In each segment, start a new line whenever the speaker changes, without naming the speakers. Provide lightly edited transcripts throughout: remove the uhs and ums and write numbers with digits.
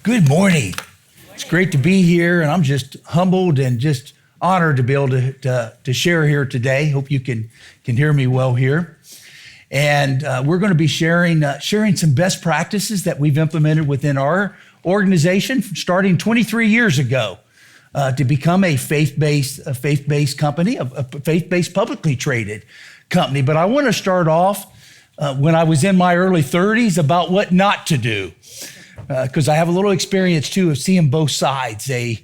Good morning. It's great to be here, and I'm just humbled and just honored to be able to share here today. Hope you can hear me well here. And we're going to be sharing some best practices that we've implemented within our organization starting 23 years ago to become a faith-based company, a faith-based publicly traded company. But I want to start off when I was in my early 30s about what not to do. Because I have a little experience too of seeing both sides, a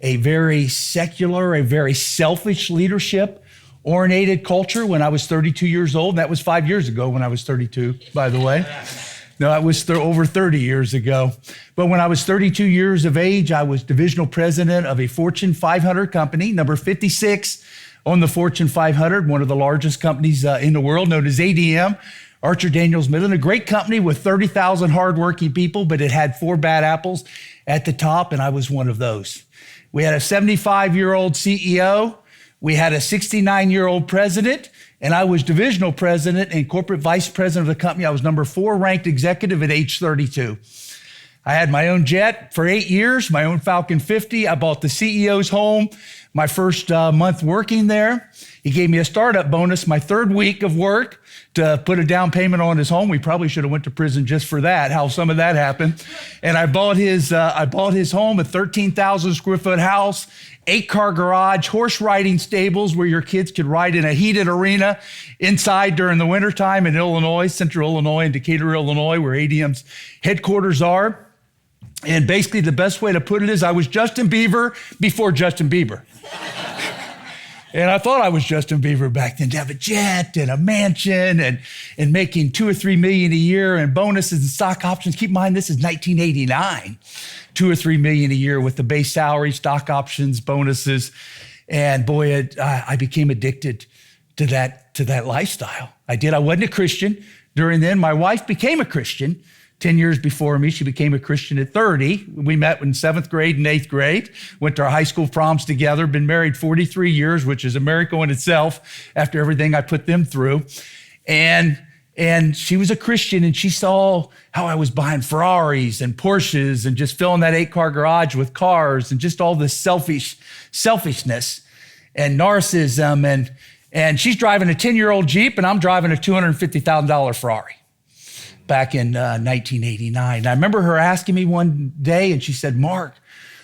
very secular, a very selfish leadership oriented culture when I was 32 years old. That was 5 years ago when I was 32, by the way. No, it was over 30 years ago. But when I was 32 years of age, I was divisional president of a Fortune 500 company, number 56 on the Fortune 500, one of the largest companies in the world, known as ADM. Archer Daniels Midland, a great company with 30,000 hardworking people, but it had 4 bad apples at the top, and I was one of those. We had a 75-year-old CEO. We had a 69-year-old president, and I was divisional president and corporate vice president of the company. I was number 4 ranked executive at age 32. I had my own jet for 8 years, my own Falcon 50. I bought the CEO's home my first month working there. He gave me a startup bonus my 3rd week of work to put a down payment on his home. We probably should have went to prison just for that, how some of that happened. And I bought his home, a 13,000 square foot house, 8-car garage, horse riding stables where your kids could ride in a heated arena inside during the wintertime in Illinois, central Illinois and Decatur, Illinois, where ADM's headquarters are. And basically the best way to put it is I was Justin Bieber before Justin Bieber. And I thought I was Justin Bieber back then, to have a jet and a mansion and making $2 or $3 million a year and bonuses and stock options. Keep in mind, this is 1989, $2 or $3 million a year with the base salary, stock options, bonuses. And boy, I became addicted to that lifestyle. I wasn't a Christian during then. My wife became a Christian 10 years before me. She became a Christian at 30. We met in 7th grade and 8th grade, went to our high school proms together, been married 43 years, which is a miracle in itself after everything I put them through. And she was a Christian, and she saw how I was buying Ferraris and Porsches and just filling that 8-car garage with cars and just all this selfishness and narcissism. And she's driving a 10-year-old Jeep, and I'm driving a $250,000 Ferrari. Back in 1989. I remember her asking me one day, and she said, "Mark,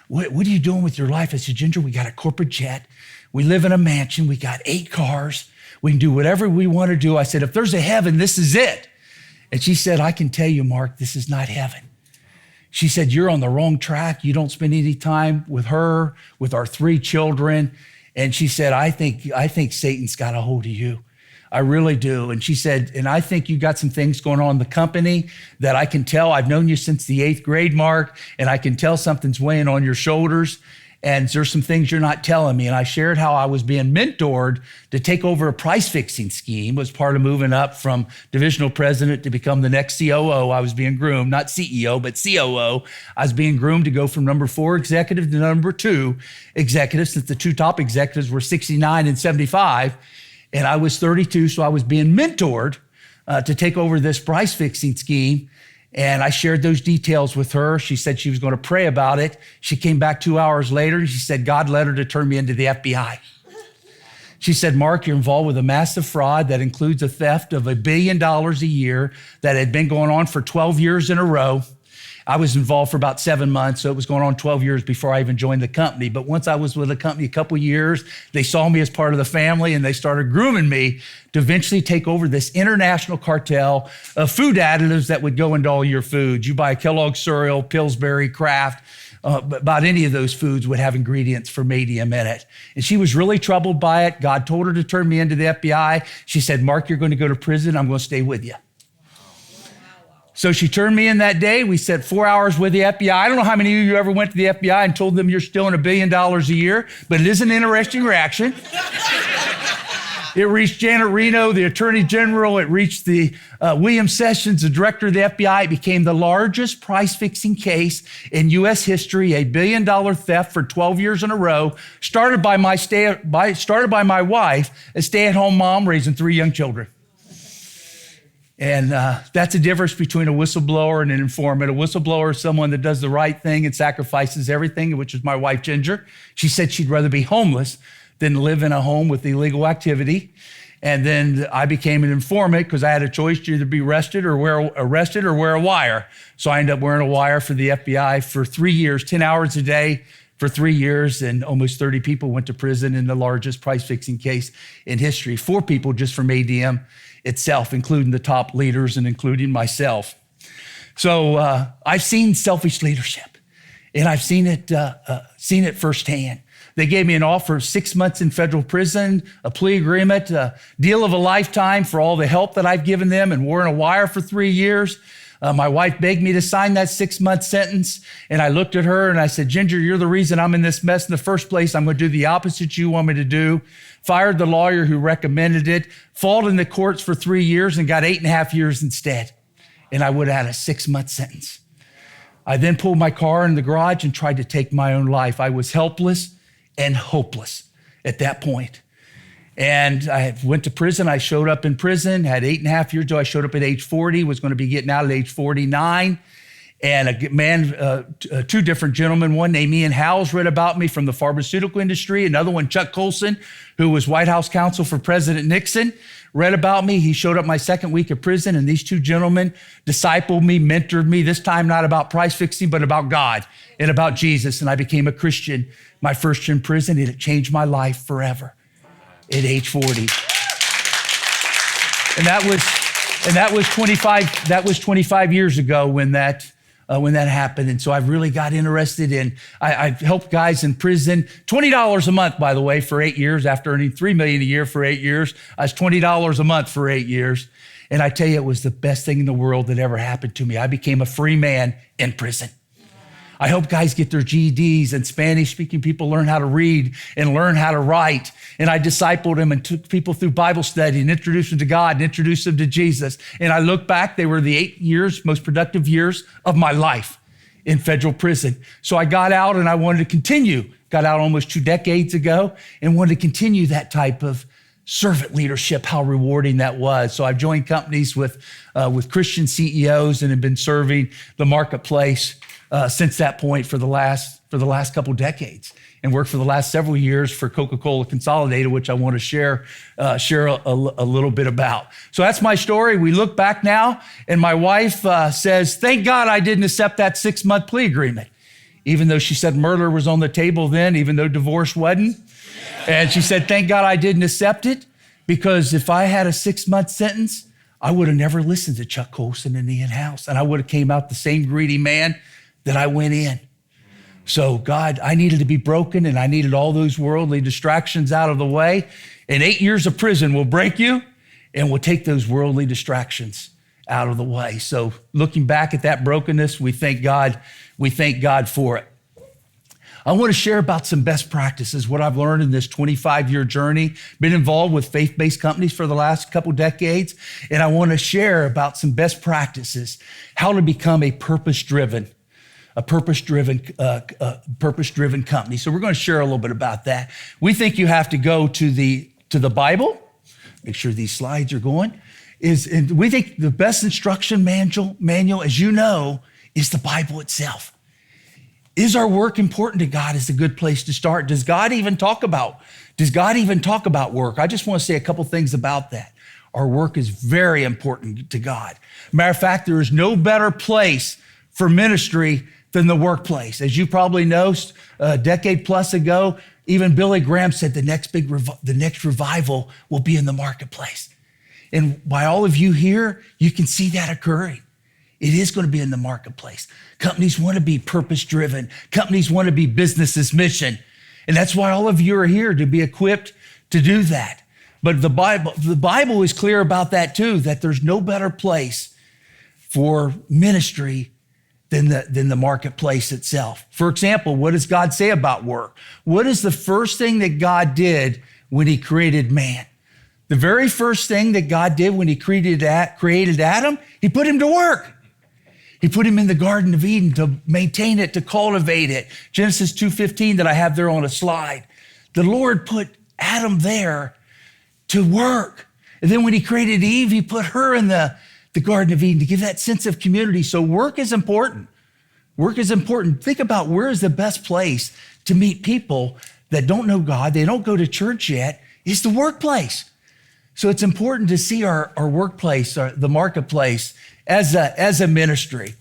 what are you doing with your life?" I said, "Ginger, we got a corporate jet. We live in a mansion. We got 8 cars. We can do whatever we want to do." I said, "If there's a heaven, this is it." And she said, "I can tell you, Mark, this is not heaven." She said, "You're on the wrong track. You don't spend any time with her, with our 3 children." And she said, I think Satan's got a hold of you. I really do." And she said, "And I think you got some things going on in the company that I can tell. I've known you since the 8th grade, Mark, and I can tell something's weighing on your shoulders. And there's some things you're not telling me." And I shared how I was being mentored to take over a price fixing scheme as part of moving up from divisional president to become the next COO. I was being groomed, not CEO, but COO. I was being groomed to go from number 4 executive to number 2 executive, since the 2 top executives were 69 and 75. And I was 32, so I was being mentored to take over this price fixing scheme. And I shared those details with her. She said she was going to pray about it. She came back 2 hours later, and she said God led her to turn me into the FBI. She said, "Mark, you're involved with a massive fraud that includes a theft of $1 billion a year that had been going on for 12 years in a row." I was involved for about 7 months, so it was going on 12 years before I even joined the company. But once I was with the company a couple of years, they saw me as part of the family, and they started grooming me to eventually take over this international cartel of food additives that would go into all your foods. You buy a Kellogg's cereal, Pillsbury, Kraft, about any of those foods would have ingredients from ADM in it. And she was really troubled by it. God told her to turn me into the FBI. She said, "Mark, you're going to go to prison. I'm going to stay with you." So she turned me in that day. We spent 4 hours with the FBI. I don't know how many of you ever went to the FBI and told them you're stealing $1 billion a year, but it is an interesting reaction. It reached Janet Reno, the Attorney General. It reached the William Sessions, the Director of the FBI. It became the largest price-fixing case in U.S. history, a $1 billion theft for 12 years in a row, started by my wife, a stay-at-home mom raising 3 young children. And that's the difference between a whistleblower and an informant. A whistleblower is someone that does the right thing and sacrifices everything, which is my wife, Ginger. She said she'd rather be homeless than live in a home with illegal activity. And then I became an informant because I had a choice to either be arrested or wear a wire. So I ended up wearing a wire for the FBI for 3 years, 10 hours a day for 3 years, and almost 30 people went to prison in the largest price-fixing case in history. 4 people just from ADM itself, including the top leaders and including myself. So I've seen selfish leadership, and I've seen it firsthand. They gave me an offer of 6 months in federal prison, a plea agreement, a deal of a lifetime for all the help that I've given them, and wearing a wire for 3 years. My wife begged me to sign that 6-month sentence, and I looked at her and I said, Ginger, you're the reason I'm in this mess in the first place. I'm going to do the opposite you want me to do. Fired the lawyer who recommended it, fought in the courts for 3 years and got 8.5 years instead. And I would have had a 6-month sentence. I then pulled my car in the garage and tried to take my own life. I was helpless and hopeless at that point. And I went to prison. I showed up in prison, had 8.5 years ago. I showed up at age 40, was going to be getting out at age 49. And a man, 2 different gentlemen, one named Ian Howells read about me from the pharmaceutical industry. Another one, Chuck Colson, who was White House counsel for President Nixon, read about me. He showed up my second week of prison, and these 2 gentlemen discipled me, mentored me, this time not about price fixing, but about God and about Jesus. And I became a Christian my first year in prison, and it changed my life forever at age 40. And that was 25 years ago when that happened. And so I've really got interested in, I've helped guys in prison, $20 a month, by the way, for 8 years. After earning $3 million a year for 8 years, I was $20 a month for 8 years. And I tell you, it was the best thing in the world that ever happened to me. I became a free man in prison. I help guys get their GEDs, and Spanish-speaking people learn how to read and learn how to write. And I discipled them and took people through Bible study and introduced them to God and introduced them to Jesus. And I look back, they were the 8 years, most productive years of my life in federal prison. So I got out and I wanted to continue. Got out almost 2 decades ago and wanted to continue that type of servant leadership, how rewarding that was. So I've joined companies with Christian CEOs and have been serving the marketplace since that point for the last couple decades, and worked for the last several years for Coca-Cola Consolidated, which I want to share a little bit about. So that's my story. We look back now, and my wife says, thank God I didn't accept that 6-month plea agreement, even though she said murder was on the table then, even though divorce wasn't. And she said, thank God I didn't accept it, because if I had a 6-month sentence, I would have never listened to Chuck Colson and Ian House, and I would have came out the same greedy man that I went in. So God, I needed to be broken, and I needed all those worldly distractions out of the way. And 8 years of prison will break you and will take those worldly distractions out of the way. So looking back at that brokenness, we thank God for it. I want to share about some best practices, what I've learned in this 25-year journey, been involved with faith-based companies for the last couple decades. And I want to share about some best practices, how to become a purpose-driven company. So we're going to share a little bit about that. We think you have to go to the Bible. Make sure these slides are going. And we think the best instruction manual, as you know, is the Bible itself. Is our work important to God? Is a good place to start. Does God even talk about work? I just want to say a couple things about that. Our work is very important to God. Matter of fact, there is no better place for ministry than the workplace. As you probably know, a decade plus ago, even Billy Graham said the next revival will be in the marketplace. And by all of you here, you can see that occurring. It is going to be in the marketplace. Companies want to be purpose-driven. Companies want to be business's mission. And that's why all of you are here, to be equipped to do that. But the Bible is clear about that too, that there's no better place for ministry than the marketplace itself. For example, what does God say about work? What is the first thing that God did when he created man? The very first thing that God did when he created Adam, he put him to work. He put him in the Garden of Eden to maintain it, to cultivate it. Genesis 2:15 that I have there on a slide. The Lord put Adam there to work. And then when he created Eve, he put her in the the Garden of Eden, to give that sense of community. So work is important. Work is important. Think about where is the best place to meet people that don't know God, they don't go to church yet, is the workplace. So it's important to see our workplace, the marketplace, as a ministry.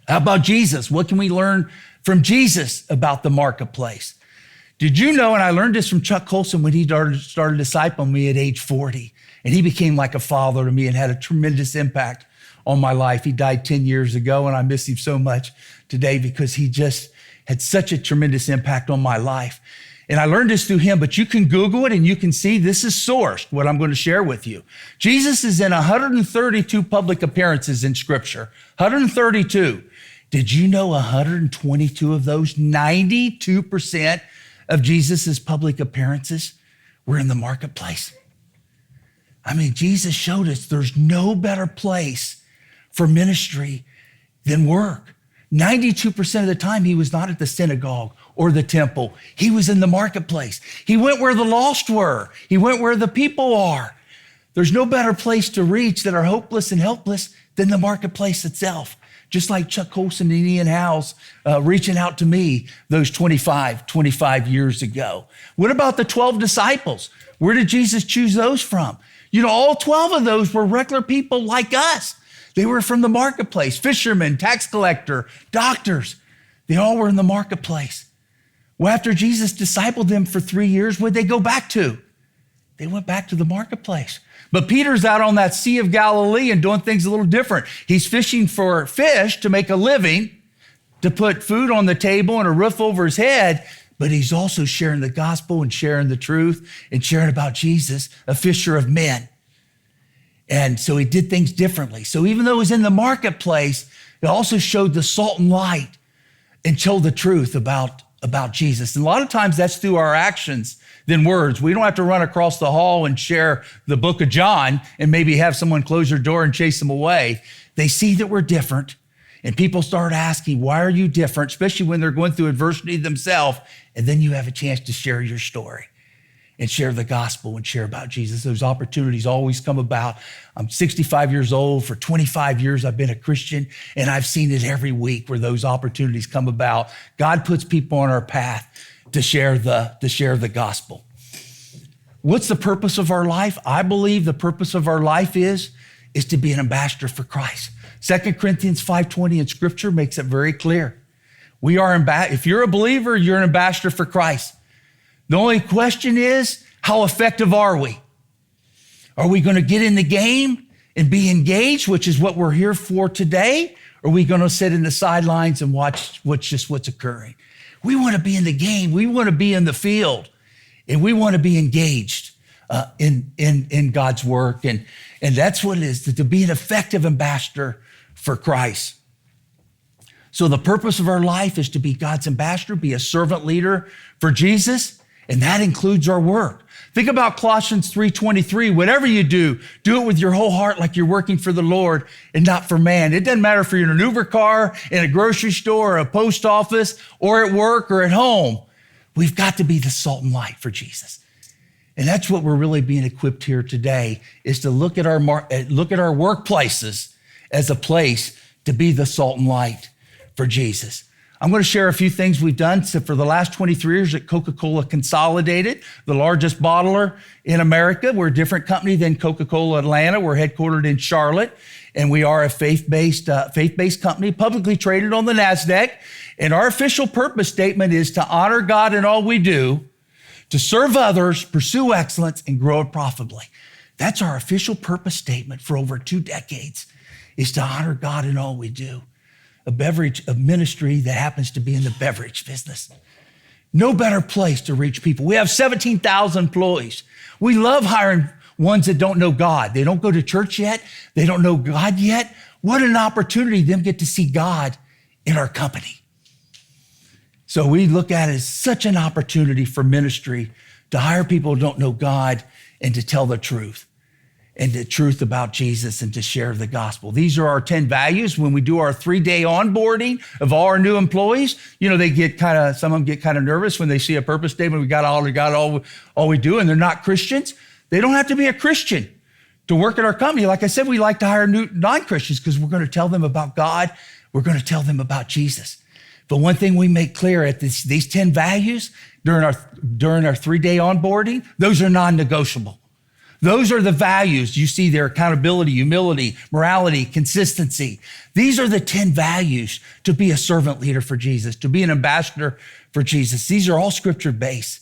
How about Jesus? What can we learn from Jesus about the marketplace? Did you know, and I learned this from Chuck Colson when he started discipling me at age 40, and he became like a father to me and had a tremendous impact on my life. He died 10 years ago, and I miss him so much today because he just had such a tremendous impact on my life. And I learned this through him, but you can Google it and you can see this is sourced, what I'm going to share with you. Jesus is in 132 public appearances in Scripture, 132. Did you know 122 of those, 92% of Jesus's public appearances were in the marketplace? I mean, Jesus showed us there's no better place for ministry than work. 92% of the time, he was not at the synagogue or the temple. He was in the marketplace. He went where the lost were. He went where the people are. There's no better place to reach that are hopeless and helpless than the marketplace itself. Just like Chuck Colson and Ian Howes reaching out to me those 25 years ago. What about the 12 disciples? Where did Jesus choose those from? You know, all 12 of those were regular people like us. They were from the marketplace, fishermen, tax collector, doctors. They all were in the marketplace. Well, after Jesus discipled them for 3 years, where'd they go back to? They went back to the marketplace. But Peter's out on that Sea of Galilee and doing things a little different. He's fishing for fish to make a living, to put food on the table and a roof over his head, but he's also sharing the gospel and sharing the truth and sharing about Jesus, a fisher of men. And so he did things differently. So even though it was in the marketplace, it also showed the salt and light and told the truth about Jesus. And a lot of times that's through our actions than words. We don't have to run across the hall and share the book of John and maybe have someone close their door and chase them away. They see that we're different, and people start asking, why are you different? Especially when they're going through adversity themselves. And then you have a chance to share your story and share the gospel and share about Jesus. Those opportunities always come about. I'm 65 years old. For 25 years, I've been a Christian, and I've seen it every week where those opportunities come about. God puts people on our path to share the gospel. What's the purpose of our life? I believe the purpose of our life is to be an ambassador for Christ. 2 Corinthians 5:20 in Scripture makes it very clear. If you're a believer, you're an ambassador for Christ. The only question is, how effective are we? Are we going to get in the game and be engaged, which is what we're here for today? Or are we going to sit in the sidelines and watch what's occurring? We want to be in the game. We want to be in the field, and we want to be engaged in God's work. And that's what it is, to be an effective ambassador for Christ. So the purpose of our life is to be God's ambassador, be a servant leader for Jesus. And that includes our work. Think about Colossians 3:23. Whatever you do it with your whole heart like you're working for the Lord and not for man. It doesn't matter if you're in an Uber car, in a grocery store, or a post office, or at work, or at home. We've got to be the salt and light for Jesus. And that's what we're really being equipped here today, is to look at our workplaces as a place to be the salt and light for Jesus. I'm going to share a few things we've done. So for the last 23 years at Coca-Cola Consolidated, the largest bottler in America. We're a different company than Coca-Cola Atlanta. We're headquartered in Charlotte, and we are a faith-based company, publicly traded on the NASDAQ. And our official purpose statement is to honor God in all we do, to serve others, pursue excellence, and grow profitably. That's our official purpose statement for over 2 decades, is to honor God in all we do. A ministry that happens to be in the beverage business. No better place to reach people. We have 17,000 employees. We love hiring ones that don't know God. They don't go to church yet. They don't know God yet. What an opportunity them get to see God in our company. So we look at it as such an opportunity for ministry to hire people who don't know God and to tell the truth. And the truth about Jesus, and to share the gospel. These are our 10 values. When we do our 3-day onboarding of all our new employees, some of them get kind of nervous when they see a purpose statement. We got all we do, and they're not Christians. They don't have to be a Christian to work at our company. Like I said, we like to hire new non-Christians because we're going to tell them about God. We're going to tell them about Jesus. But one thing we make clear at these 10 values during our 3-day onboarding, those are non-negotiable. Those are the values you see there: accountability, humility, morality, consistency. These are the 10 values to be a servant leader for Jesus, to be an ambassador for Jesus. These are all scripture-based,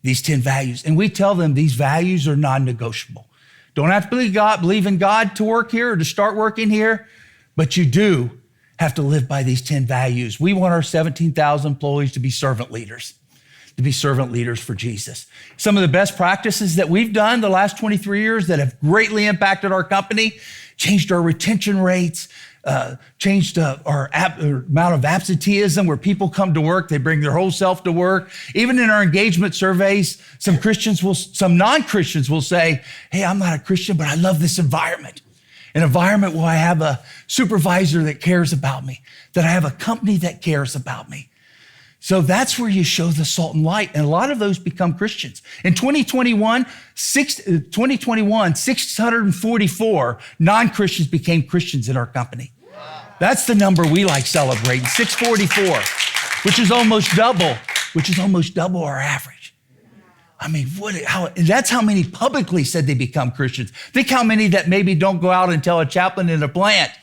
these 10 values. And we tell them these values are non-negotiable. Don't have to believe in God to work here or to start working here, but you do have to live by these 10 values. We want our 17,000 employees to be servant leaders for Jesus. Some of the best practices that we've done the last 23 years that have greatly impacted our company, changed our retention rates, changed our amount of absenteeism, where people come to work, they bring their whole self to work. Even in our engagement surveys, some non-Christians will say, hey, I'm not a Christian, but I love this environment. An environment where I have a supervisor that cares about me, that I have a company that cares about me. So that's where you show the salt and light. And a lot of those become Christians. In 2021, 644 non-Christians became Christians in our company. Wow. That's the number we like celebrating, 644, which is almost double our average. I mean, that's how many publicly said they become Christians. Think how many that maybe don't go out and tell a chaplain in a plant.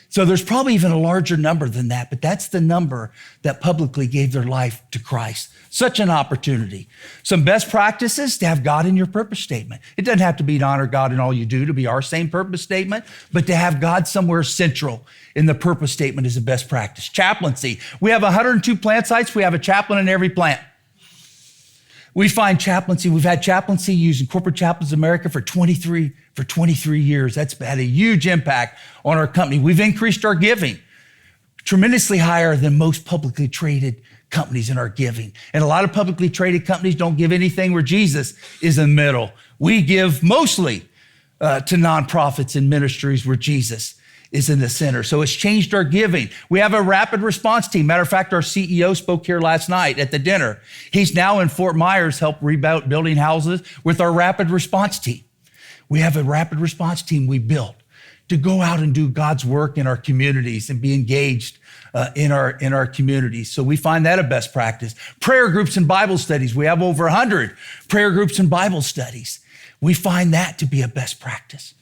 So there's probably even a larger number than that, but that's the number that publicly gave their life to Christ. Such an opportunity. Some best practices: to have God in your purpose statement. It doesn't have to be to honor God in all you do to be our same purpose statement, but to have God somewhere central in the purpose statement is a best practice. Chaplaincy. We have 102 plant sites. We have a chaplain in every plant. We find chaplaincy. We've had chaplaincy using Corporate Chaplains America for 23 years. That's had a huge impact on our company. We've increased our giving tremendously higher than most publicly traded companies in our giving. And a lot of publicly traded companies don't give anything where Jesus is in the middle. We give mostly to nonprofits and ministries where Jesus is in the center. So it's changed our giving. We have a rapid response team. Matter of fact, our CEO spoke here last night at the dinner. He's now in Fort Myers, helped rebuild building houses with our rapid response team. We have a rapid response team we built to go out and do God's work in our communities and be engaged in our communities. So we find that a best practice. Prayer groups and Bible studies. We have over 100 prayer groups and Bible studies. We find that to be a best practice.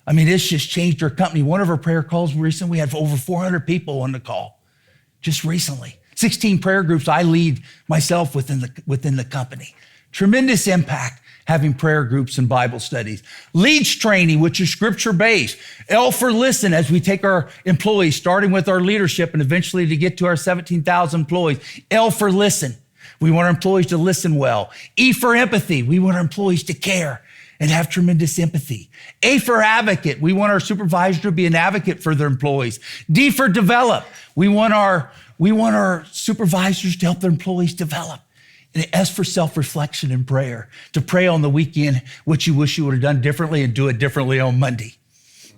I mean, it's just changed our company. One of our prayer calls recently, we had over 400 people on the call just recently. 16 prayer groups I lead myself within the company. Tremendous impact having prayer groups and Bible studies. Leads training, which is scripture-based. L for listen, as we take our employees, starting with our leadership and eventually to get to our 17,000 employees. L for listen. We want our employees to listen well. E for empathy. We want our employees to care and have tremendous empathy. A for advocate. We want our supervisor to be an advocate for their employees. D for develop. We want our supervisors to help their employees develop. And S for self-reflection and prayer. To pray on the weekend what you wish you would have done differently and do it differently on Monday.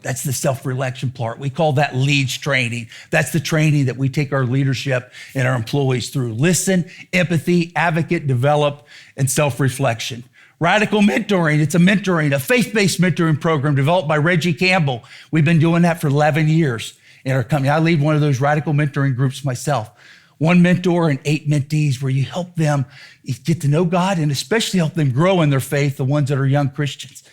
That's the self-reflection part. We call that leads training. That's the training that we take our leadership and our employees through. Listen, empathy, advocate, develop, and self-reflection. Radical mentoring. It's a faith-based mentoring program developed by Reggie Campbell. We've been doing that for 11 years in our company. I lead one of those radical mentoring groups myself. 1 mentor and 8 mentees, where you help them get to know God and especially help them grow in their faith, the ones that are young Christians.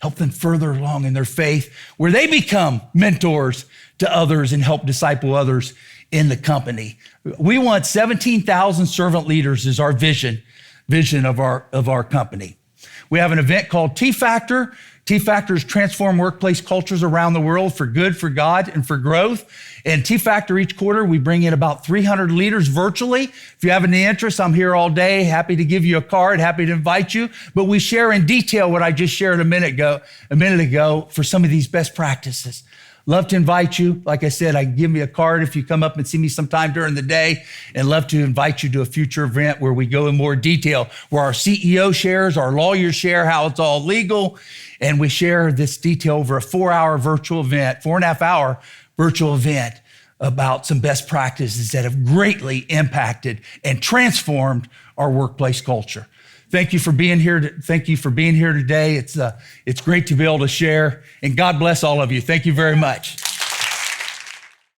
Help them further along in their faith, where they become mentors to others and help disciple others in the company. We want 17,000 servant leaders is our vision of our company. We have an event called T-Factor. T-Factor is transform workplace cultures around the world for good, for God, and for growth. And T-Factor, each quarter, we bring in about 300 leaders virtually. If you have any interest, I'm here all day, happy to give you a card, happy to invite you. But we share in detail what I just shared a minute ago for some of these best practices. Love to invite you. Like I said, give me a card if you come up and see me sometime during the day, and love to invite you to a future event where we go in more detail, where our CEO shares, our lawyers share how it's all legal, and we share this detail over a 4-hour virtual event, 4.5-hour virtual event about some best practices that have greatly impacted and transformed our workplace culture. Thank you for being here. Thank you for being here today. It's great to be able to share, and God bless all of you. Thank you very much.